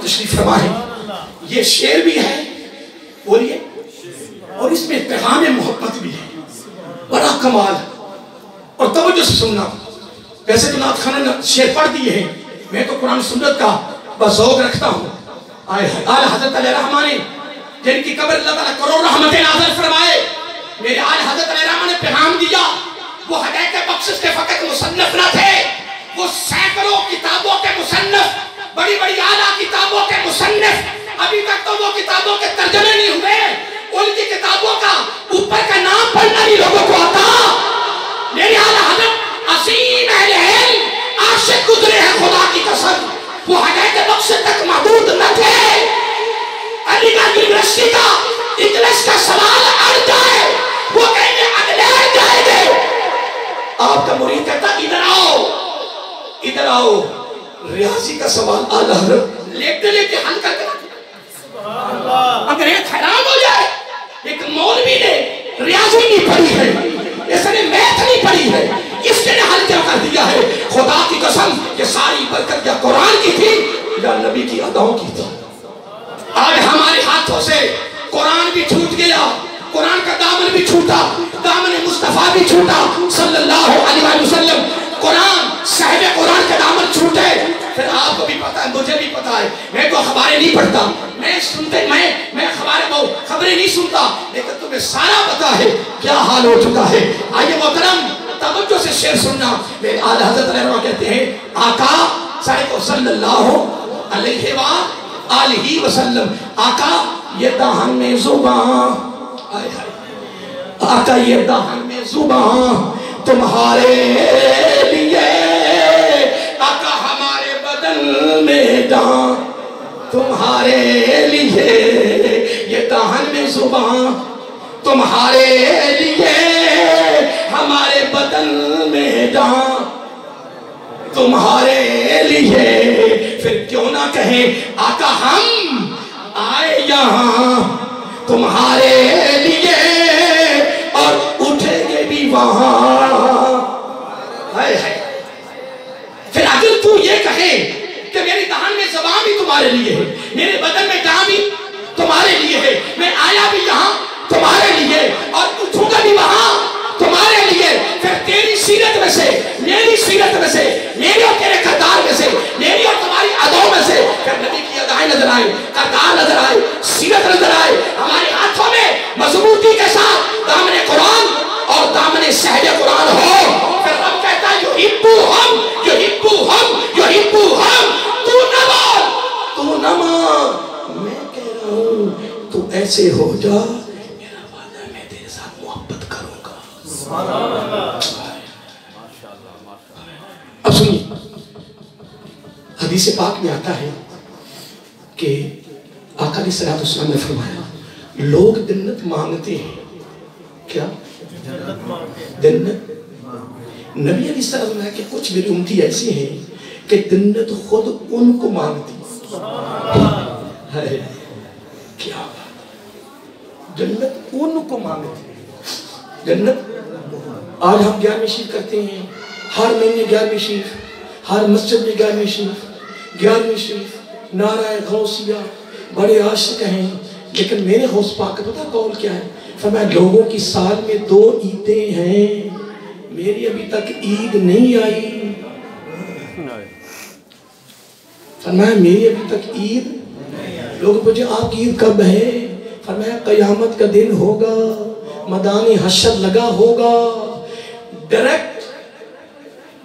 تشریف فرمائے. یہ شعر بھی ہے بولیے اور اس میں پیغام محبت بھی ہے. بڑا کمال. اور توجہ سے سننا. ویسے تو نعت خانہ نے شعر پڑھ دیے ہیں, میں تو قرآن سنت کا بس ذوق رکھتا ہوں. آل حضرت علیہ رحمہ نے جن کی قبر اللہ تعالیٰ کروڑ رحمت نازل فرمائے, میرے آل حضرت علیہ رحمہ نے پیغام دیا. وہ ہدایت بخشش کے فقط مصنف نہ تھے, وہ سینکڑوں کتابوں کے مصنف, بڑی بڑی اعلیٰ کتابوں کے مصنف. ابھی تک تو وہ کتابوں کے ترجمے نہیں ہوئے, ان کی کتابوں کا اوپر کا نام پڑھنا بھی لوگوں کو آتا. میرے آل حضرت عظیم اہل علم عاشق گزرے ہیں خدا کی قسم, وہ ہدایت بخشش تک محدود نہ تھے. علی گڑھ یونیورسٹی کا اجلاس کا سوال اڑ جائے, وہ کہیں گے انگلینڈ جائیں گے. آپ کا مرید کہتا ادھر آؤ ادھر آؤ. ریاضی کا سوال اعلیٰ حضرت لیتے لیتے حل کر کے انگریز حیران ہو جائے. ایک مولوی نے ریاضی نہیں پڑھی ہے, اس نے میتھ نہیں پڑھی ہے, اس نے حل کیا کر دیا ہے. خدا کی قسم کہ ساری برکت یا قرآن کی تھی یا نبی کی اداؤں کی تھی. آج ہمارے ہاتھوں سے قرآن بھی چھوٹ گیا, قرآن کا دامن بھی چھوٹا, دامن مصطفیٰ بھی چھوٹا صلی اللہ علیہ وسلم. قرآن صاحب قرآن کا دامن چھوٹے. پھر آپ کو بھی پتا ہے, مجھے بھی پتا ہے, میں تو اخباریں نہیں پڑھتا, میں خبریں نہیں سنتا, لیکن تمہیں سارا پتا ہے کیا حال ہو چکا ہے. آئیے محترم توجہ سے شعر سننا. میرے آل حضرت علیہ وسلم کہتے ہیں آقا صلی اللہ علیہ وآلہ وسلم, آقا یہ دہن میں زبان, آقا یہ دہن میں زبان تمہارے لیے, آقا ہمارے بدن میں جان تمہارے لیے, یہ دہن میں زبان تمہارے لیے, ہمارے بدن میں جان تمہارے لیے. پھر کیوں نہ کہیں آقا ہم آئے یہاں تمہارے لیے اور اٹھیں گے بھی وہاں. پھر اگر تو یہ کہے کہ میری دہن میں زبان بھی تمہارے لیے ہے, میرے بدن میں جان بھی تمہارے لیے ہے, میں آیا بھی یہاں تمہارے لیے اور اٹھوں گا بھی وہاں تمہارے لیے, پھر تیری سیرت میں سے, میری سیرت میں سے, میری اور تیرے کردار میں سے, میری اور تمہاری اداؤں میں سے پھر نبی کی ادائیں نظر آئیں, کردار نظر آئے, سیرت نظر آئے. ہمارے ہاتھوں میں مضبوطی کے ساتھ دامن قرآن اور دامن صحب قرآن ہو. پھر رب کہتا ہے یحبوہم یحبوہم یحبوہم. تو نہ بول, تو نہ مان, میں کہہ رہا ہوں تو ایسے ہو جا, میرا وعدہ میں تیرے ساتھ محبت کروں گا. اب سنیے, حدیث پاک میں آتا ہے کہ آقا علیہ السلام نے فرمایا لوگ جنت مانگتے ہیں. کیا جنت؟ نبی علیہ السلام نے کہا کہ کچھ میری امتی ایسی ہیں کہ جنت خود ان کو مانگتی ہے. کیا بات, جنت ان کو مانگتی ہے. جنت آج ہم 11ویں شریف کرتے ہیں, ہر مہینے 11ویں شریف, ہر مسجد میں 11ویں شریف, 11ویں شریف, نعرہ غوثیہ, بڑے عاشق ہیں. لیکن میرے غوث پاک کا پتہ قول کیا ہے؟ فرمایا لوگوں کی سال میں 2 عیدیں ہیں, میری ابھی تک عید نہیں آئی. فرمایا میری ابھی تک عید, لوگ پوچھے آپ کی عید کب ہے؟ فرمایا قیامت کا دن ہوگا, میدان حشر لگا ہوگا, ڈائریکٹ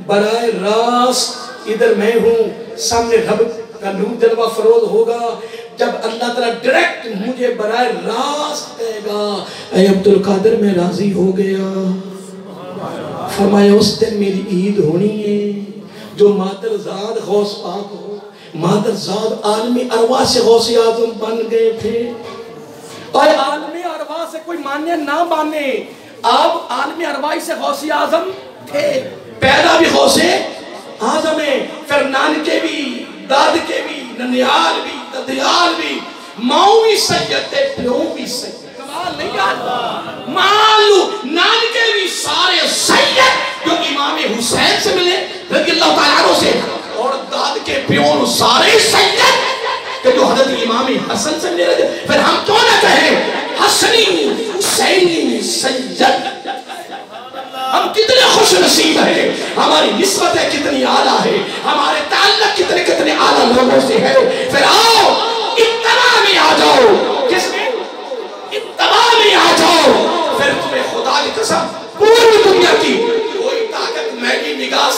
براہ راست ادھر میں ہوں, سامنے رب کا نور جلوہ فروز ہوگا. جب اللہ تعالیٰ ڈائریکٹ مجھے براہ راست کہے گا اے عبدالقادر میں راضی ہو گیا, فرمایا اس دن میری عید ہونی ہے. جو مادرزاد غوث پاک ہو, مادرزاد عالمی ارواح سے غوث اعظم بن گئے تھے. اور عالمی ارواح سے کوئی مانے نہ مانے, آپ عالمی ارواح سے غوث اعظم تھے, پیدا بھی غوث اعظم ہے. پھر نانکے بھی, داد کے بھی, ننیال بھی, ددیال بھی, ماؤں بھی سید تھے, پیوں بھی سید. کمال نہیں آتا, مالو نانکے بھی سارے سید جو امام حسین سے ملے رضی اللہ تعالیٰ عنہ سے, اور داد کے پیوں سارے سید کہ مقامی حسن سے میرے دل، پھر ہم کیوں نہ کہیں حسنی حسینی سید؟ ہم کتنے خوش نصیب ہیں، ہماری نسبتیں کتنی اعلیٰ ہے، ہمارے تعلق کتنے اعلیٰ لوگوں سے ہے۔ پھر آؤ اتباع میں آ جاؤ، کس میں؟ اتباع میں آ جاؤ، پھر تمہیں خدا کی قسم پوری دنیا کی کوئی طاقت میری نگاہ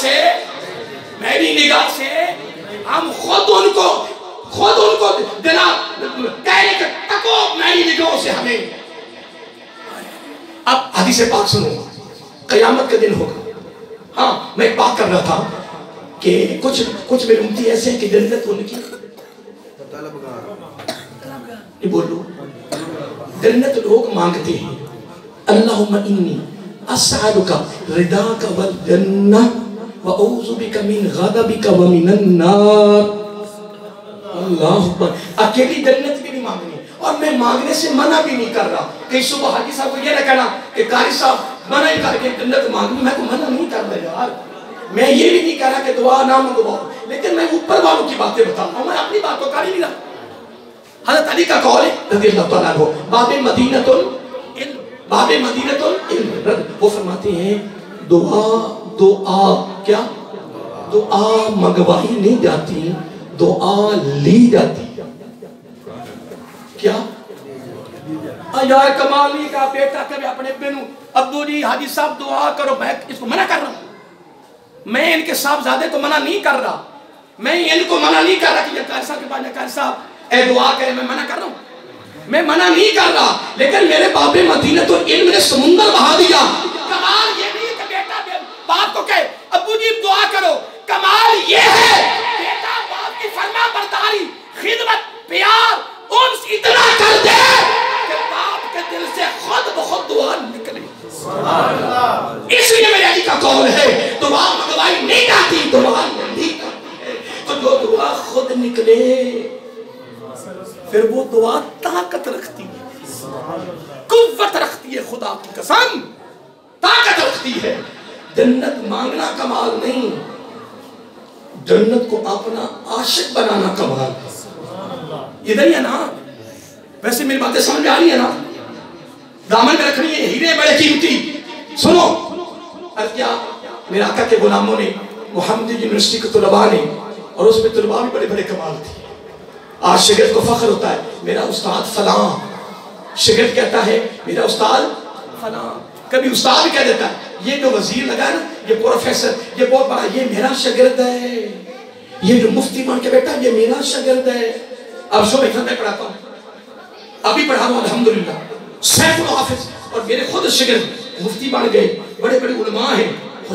سے ہم خود ان کو دلا کہنے کے تکو میری نگاہوں سے ہمیں۔ اب حدیث پاک سنو، قیامت کا دن ہوگا۔ ہاں میں ایک بات کر رہا تھا کہ کچھ میرے امتی ایسے ہیں کہ جنت ان کی نہیں بولو، جنت لوگ مانگتے ہیں اللہم انی اسعدک رداک والجنہ وَأَعُوذُ بِكَ مِنْ غَضَبِكَ وَمِنَ النَّارِ۔ اللہ اکبر، اکیلی جنت بھی نہیں مانگنی، اور میں مانگنے سے منع بھی نہیں کر رہا کہ صبح حاجی صاحب کو یہ نہ کہنا کہ قاری صاحب منع ہی کر کے جنت مانگنی، میں کو منع نہیں کر رہا یار، میں یہ بھی نہیں کہہ رہا کہ دعا نہ منگواؤ، لیکن میں اوپر والوں کی باتیں بتا رہا ہوں، میں اپنی بات کو کر ہی نہیں رہا۔ حضرت علی کا قول ہے رضی اللہ تعالیٰ عنہ، باب مدینۃ العلم، وہ فرماتے ہیں دعا کیا؟ دعا منگوائی نہیں جاتی، دعا لی جاتی۔ کیا؟ یار کمال نہیں کہا بیٹا کبھی اپنے بینو ابو جی حاجی صاحب دعا کرو، میں اس کو منع کر رہا ہوں، میں ان کے صاحبزادے کو منع نہیں کر رہا، میں ان کو منع نہیں کر رہا کہ یہ قاری صاحب کے پاس قاری صاحب اے دعا کرے، میں منع کر رہا ہوں، میں منع نہیں کر رہا، لیکن میرے باب مدینۃ العلم نے سمندر بہا دیا۔ کمال یہ نہیں کہ بیٹا باپ کو کہے ابو جی دعا کرو، کمال یہ ہے بیٹا باپ کی فرما برداری، خدمت، پیار، انس اتنا کر دے کہ باپ کے دل سے خود بخود دعا نکلے۔ اس لیے میرے علی کا قول ہے دعا منگوائی نہیں جاتی، دعا نہیں کرتی ہے، تو جو دعا خود نکلے پھر وہ دعا طاقت رکھتی ہے، قوت رکھتی ہے، خدا کی قسم طاقت رکھتی ہے۔ جنت مانگنا کمال نہیں، جنت کو اپنا عاشق بنانا کمال۔ ادھر ہی ہے نا؟ ویسے میری باتیں سمجھ میں آ رہی ہے نا؟ دامن میں رکھنی ہے، ہیرے بڑے قیمتی۔ سنو اب کیا میرے آقا کے غلاموں نے، محمدی یونیورسٹی کے طلباء نے، اور اس میں طلباء بھی بڑے بڑے کمال تھے۔ آج شاگرد کو فخر ہوتا ہے میرا استاد فلاں، شاگرد کہتا ہے میرا استاد فلاں، کبھی استاد بھی کہہ دیتا ہے یہ جو وزیر لگا ہے نا، یہ پروفیسر، یہ بہت بڑا، یہ میرا شاگرد ہے، یہ جو مفتی بن کے بیٹھا یہ میرا شاگرد ہے۔ اب شو میں پڑھاتا ہوں، ابھی پڑھا ہوں الحمدللہ، سیف الحافظ، اور میرے خود شاگرد مفتی بن گئے، بڑے بڑے علماء ہیں،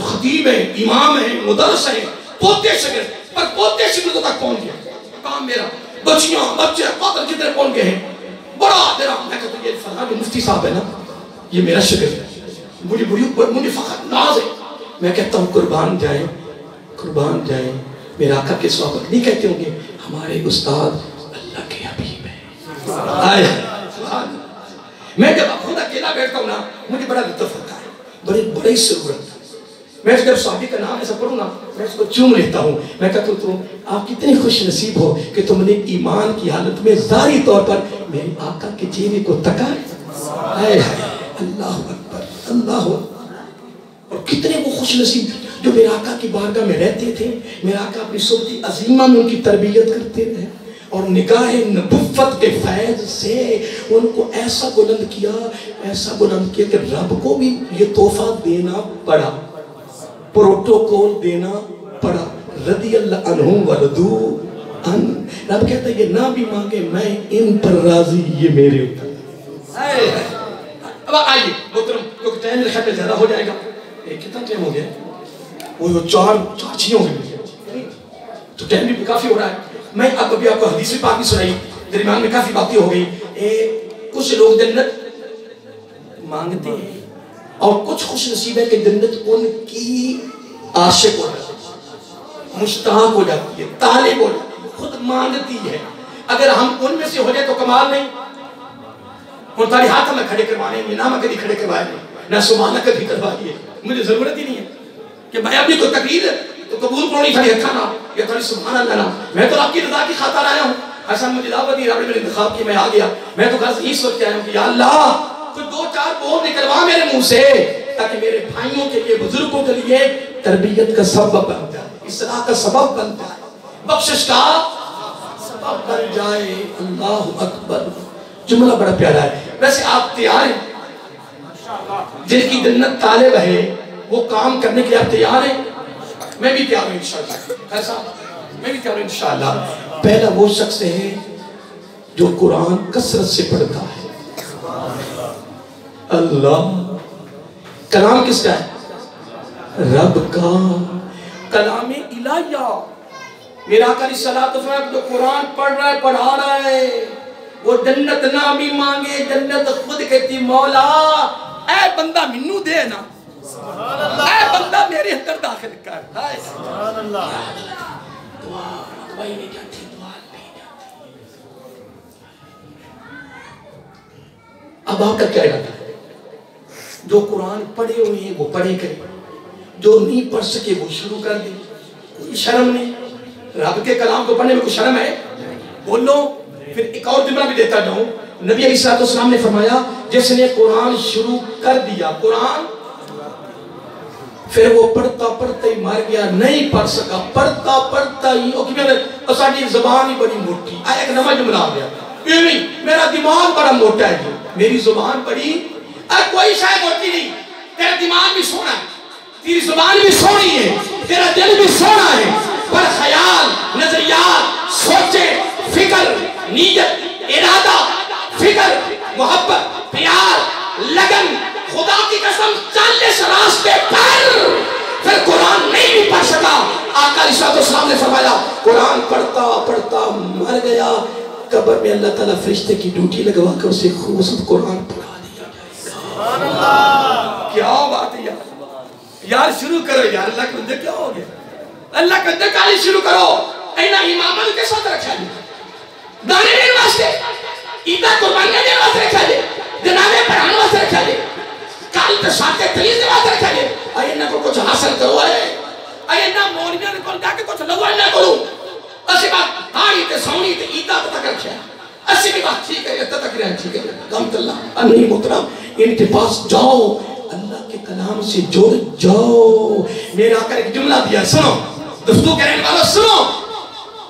خطیب ہیں، امام ہیں، مدرس ہیں، پوتے شاگرد، پر پوتے شاگردوں تک پہنچ گیا کام میرا، بچیاں بچے قاتل کتنے پہنچ گئے ہیں، بڑا تیرا، میں کہتا ہوں یہ فلاں جو مفتی صاحب ہے نا یہ میرا شاگرد ہے، مجھے فخر ناز ہے۔ میں کہتا ہوں قربان جائیں، میرا آقا کے صحابت نہیں کہتے ہوں گے ہمارے استاد اللہ کے حبیب ہیں۔ میں جب خود اکیلا بیٹھتا ہوں نا مجھے بڑا لطف ہوتا ہے، بڑی سرورت۔ میں جب صحابی کا نام ایسا پڑھوں نا میں اس کو چوم لیتا ہوں، میں کہتا ہوں آپ کتنے خوش نصیب ہو کہ تم نے ایمان کی حالت میں ظاہری طور پر میرے آقا کے چہرے کو تکا ہے۔ اللہ اکبر، اللہ اکبر۔ اور کتنے وہ خوش نصیب جو میرے آقا کی بارگاہ میں رہتے تھے، میرے آقا اپنی صوتی عظیمہ میں ان کی تربیت کرتے رہے، اور نگاہ نبوت کے فیض سے ان کو ایسا بلند کیا کہ رب کو بھی یہ تحفہ دینا پڑا، پروٹوکول دینا پڑا، رضی اللہ عنہم ورضوا عنہ۔ رب کہتا ہے یہ نہ بھی مانگے میں ان پر راضی، یہ میرے اوپر۔ اب آئیے محترم، کیونکہ ٹائم میرے خیال میں زیادہ ہو جائے گا، کتنا ٹائم ہو گیا؟ وہ چار چیزیں ہو گئی تو ٹائم بھی کافی ہو رہا ہے۔ میں اب ابھی آپ کو حدیث پاک بھی سنائی، درمیان میں کافی باتیں ہو گئی۔ کچھ لوگ جنت مانگتے ہیں اور کچھ خوش نصیب ہے کہ جنت ان کی عاشق ہو جاتی ہے، مشتاق ہو جاتی ہے، طالب ہو جاتی ہے، خود مانگتی ہے۔ اگر ہم ان میں سے ہو جائے تو کمال نہیں؟ ان تاری ہاتھ میں کھڑے کروانے نہیں، نہ میں کبھی کھڑے کروائے نہیں، نہ سبحانہ کبھی کروائیے، مجھے ضرورت ہی نہیں ہے کہ میں اپنی کوئی تقریر تو قبول کرو نہیں، تھوڑی اکھا نہ یا تھوڑی سبحان اللہ نہ، میں تو آپ کی رضا کی خاطر آیا ہوں۔ ایسا مجھے دعوت دی، رب نے میرے انتخاب کی، میں آ گیا. میں تو گھر سے اس وقت آیا ہوں کہ یا اللہ تو 2-4 بول نکلوا میرے منہ سے تاکہ میرے بھائیوں کے لیے، بزرگوں کے لیے تربیت کا سبب بن جائے، اصلاح کا سبب بن جائے، بخشش کا سبب بن جائے. اللہ اکبر. جملہ بڑا پیارا ہے. ویسے آپ تیار ہیں؟ جن کی جنت طالب ہے وہ کام کرنے کے لیے آپ تیار ہیں؟ میں بھی تیار ہوں انشاءاللہ. ایسا میں بھی تیار ہوں انشاءاللہ. پہلا وہ شخص ہے جو قرآن کثرت سے پڑھتا ہے. اللہ کلام کس کا ہے؟ رب کا. کلام الہیہ. میرا آقا علیہ الصلوۃ والسلام جو قرآن پڑھ رہا ہے، پڑھا رہا ہے، وہ جنت نہ بھی مانگے، جنت خود کہتی مولا اے بندہ منو دے نا، اے بندہ میرے اندر داخل کر. سبحان اللہ. دعا ہی نہیں جاتی، دعا نہیں جاتی. اب آپ کا کیا ارادہ ہے؟ جو قرآن پڑھے ہوئے ہیں وہ پڑھے کریں، جو نہیں پڑھ سکے وہ شروع کر دیں. کوئی شرم نہیں. رب کے کلام کو پڑھنے میں کوئی شرم ہے؟ بولو. پھر ایک اور جملہ بھی دیتا جاؤں. نبی علیہ السلام نے فرمایا جس نے قرآن شروع کر دیا، قرآن پھر وہ پڑھتا پڑھتا ہی مر گیا، نہیں پڑھ سکا، پڑھتا پڑھتا ہی ساری زبان ہی بڑی موٹی. ایک نمبر جملہ آ گیا، میرا دماغ بڑا موٹا ہے، میری زبان بڑی. کوئی شاید موٹی نہیں، تیرا دماغ بھی سونا ہے، تیری زبان بھی سونی ہے، تیرا دل بھی سونا ہے، پر خیال، نظریات، سوچے، فکر، نیت، ارادہ، فکر، محبت، پیار، لگن، خدا کی قسم 40 راستے پر پھر قرآن نہیں بھی پڑھ سکا. آقا علیہ السلام نے فرمایا قرآن پڑھتا پڑھتا مر گیا، قبر میں اللہ تعالیٰ فرشتے کی ڈیوٹی لگوا کر اسے خوبصورت قرآن پڑھا دیا. سبحان اللہ. کیا بات ہے یار. شروع کرو یار. اللہ کے بندے کیا ہو گیا؟ اللہ کے بندے کالی شروع کرو. اینا امامت کے ساتھ رکھا لیا، دانے دین واسطے، عیدہ قربانیاں دین واسطے رکھا لیا، جنابے پڑھانے واسطے رکھا لیا، کال تے ساتھ تلیز دے واسطے رکھا لیا. اینا کو کچھ حاصل کرو ہے، اینا مولیاں نے کول جا کے کچھ لگو نہ کرو. اسی بات ہاری تے سونی تے عیدہ تک رکھا. اسی بھی بات ٹھیک ہے، یہ تک رہا ٹھیک ہے. کامت اللہ نہیں محترم، ان کے پاس جاؤ، اللہ کے کلام سے جڑ جاؤ. میرا آقا ایک جملہ دیا، سنو گفتگو کرنے والا سنو،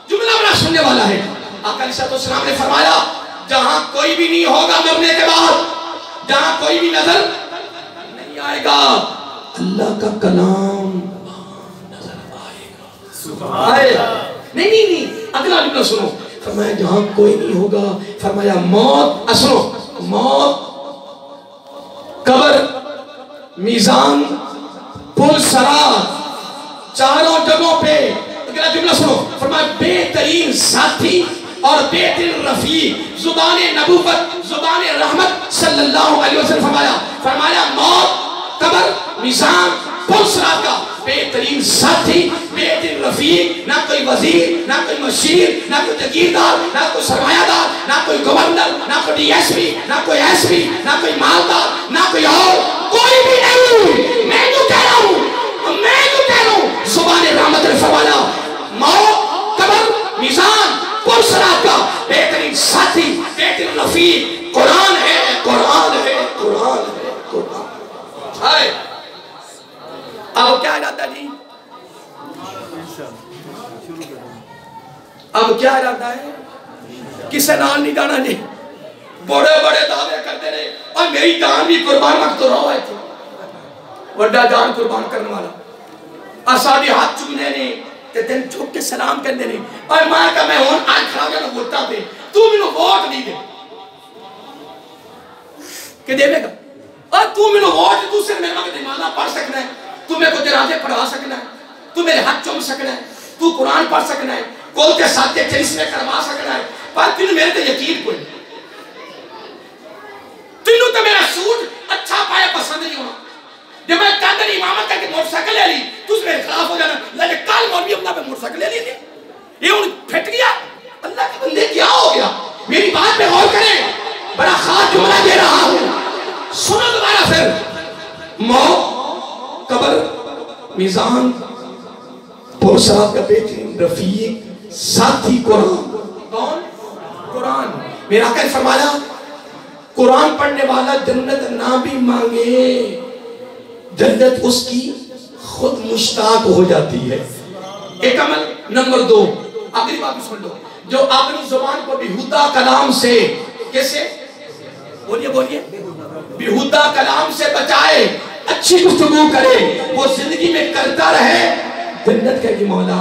جملہ بڑا سننے والا ہے. آقا علیہ السلام نے فرمایا جہاں کوئی بھی نہیں ہوگا مرنے کے بعد، جہاں کوئی بھی نظر نہیں آئے گا، اللہ کا کلام نظر آئے گا. سبحان. نہیں اگلا جملہ سنو. فرمایا جہاں کوئی نہیں ہوگا، فرمایا موت، سنو، موت، قبر، میزان، پل صراط، چاروں جگہوں پہ. اگلا جملہ سنو. فرمایا بہترین ساتھی اور بہترین رفیق، زبان نبوت، زبان رحمت صلی اللہ علیہ وسلم. فرمایا موت، قبر، میزان، پل صراط کا بہترین ساتھی، بہترین رفیق، نہ کوئی وزیر، نہ کوئی مشیر، نہ کوئی جگیردار، نہ کوئی سرمایہ دار، نہ کوئی گورنر، نہ کوئی ڈی ایس پی، نہ کوئی ایس پی، نہ کوئی مالدار، نہ کوئی اور، کوئی بھی نہیں. میں جو کہہ رہا ہوں زبان رحمت نے فرمایا موت، قبر، میزان، پل صراط کا بہترین ساتھی، بہترین رفیق قرآن ہے، قرآن ہے، قرآن ہے، قرآن ہے. اب کیا ارادہ جی؟ اب کیا ارادہ ہے؟ کسے نال نہیں جانا جی؟ بڑے بڑے دعوے کرتے رہے اور میری جان بھی قربان وقت تو رہا ہے. وڈا جان قربان کرنے والا اساڑی ہاتھ چکنے نہیں تے دن چک کے سلام کرنے نہیں. اور ماں کا میں ہون آج کھا گیا ووٹا دے، تو میں ووٹ نہیں دے کہ دے گا. اور تو میں ووٹ دوسرے میرے ماں کے نمازہ پڑھ سکنا ہے، تو میرے کو جنازے پڑھوا سکنا ہے، تو میرے ہاتھ چوم سکنا ہے، تو قرآن پڑھ سکنا ہے، کول کے ساتھ کے چلیس میں کروا سکنا ہے. پر تینوں میرے تے یقین کوئی نہیں. تینوں تے میرا سوٹ اچھا پایا پسند نہیں ہونا. جب میں کہتا نہیں امامت کر کے موٹر سائیکل لے لی تو اس میرے خلاف ہو جانا. لیکن کال مولوی اپنا پہ موٹر سائیکل لے لی. یہ ان پھٹ گیا. اللہ کے بندے کیا ہو گیا؟ میری بات پہ غور کریں. بڑا خاص جملہ دے رہا ہوں، سنو دوبارہ پھر. موت، قبر، میزان، پل صراط کا بہترین رفیق ساتھی قرآن. کون؟ میرا آقا نے فرمایا قرآن پڑھنے والا جنت نہ بھی مانگے جنت اس کی خود مشتاق ہو جاتی ہے. ایک عمل. نمبر 2 آخری بات بھی سن لو. جو اپنی زبان کو بیہودہ کلام سے کیسے بولیے بیہودہ کلام سے بچائے, اچھی گفتگو کرے, وہ زندگی میں کرتا رہے, جنت کہے کہ مولا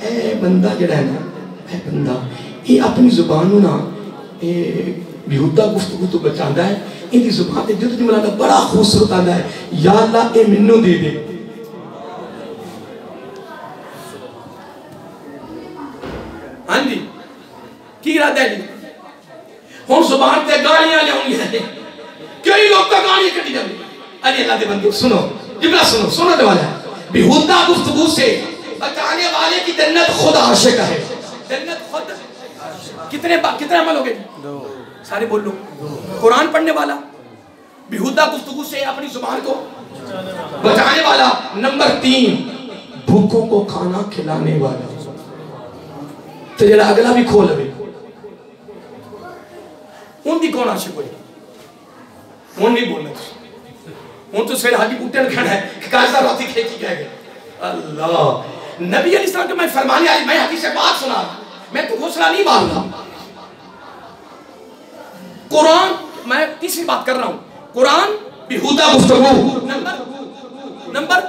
اے بندہ جڑا ہے نا, اے بندہ یہ اپنی زبانوں نا بیہودہ گفتگو تو بچاندہ ہے, ان کی زبان تے جو جملہ نا بڑا خوبصورت آتا ہے, یا اللہ اے منو دے دے. ہاں جی کی ارادہ ہے جی؟ ہم زبان تے گالیاں لے ہوں گے, کئی لوگ تو گالیاں کٹی جائیں گے. علی اللہ دے بندے سنو جملہ سنو دے والا ہے, بیہودہ گفتگو سے بچانے والے کی جنت خود عاشق ہے. جنت خود کتنے عمل ہو گئے؟ سارے بول لو. قرآن پڑھنے والا, بیہودہ گفتگو سے اپنی زبان کو بچانے والا. نمبر 3 بھوکوں کو کھانا کھلانے والا. تو جڑا اگلا بھی کھول لے ان دی کون عاشق ہوئی؟ ان نہیں بولنا ان تو سویر حاجی بوٹے نے کھڑا ہے کہ کاجدہ راتی کھیکی کہہ گئے. اللہ نبی علیہ السلام جو میں فرمانے آئی, میں حدیث سے بات سنا, میں تو گھوسلہ نہیں مار رہا. قرآن, میں تیسری بات کر رہا ہوں, قرآن بیہودہ گفتگو. نمبر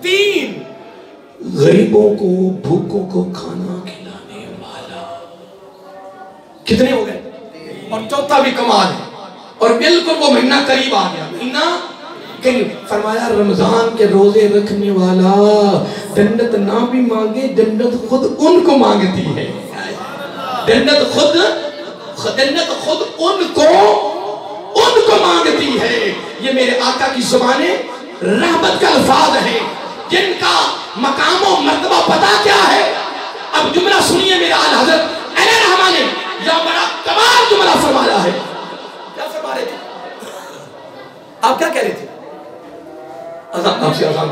3 غریبوں کو بھوکوں کو کھانا کھلانے والا. کتنے ہو گئے؟ اور چوتھا بھی کمال ہے, اور بالکل وہ مہینہ قریب آ گیا. مہینہ کہ فرمایا رمضان کے روزے رکھنے والا جنت نہ بھی مانگے جنت خود ان کو مانگتی ہے. جنت خود ان کو مانگتی ہے. یہ میرے آقا کی زبانیں رحمت کا الفاظ ہیں جن کا مقام و مرتبہ پتا کیا ہے. اب جملہ سنیے میرا اعلیٰ حضرت علیہ رحمٰن نے یا بڑا کمال جملہ فرمایا ہے. کیا فرما رہے تھے آپ؟ کیا کہہ رہے تھے؟ آپ سے آزان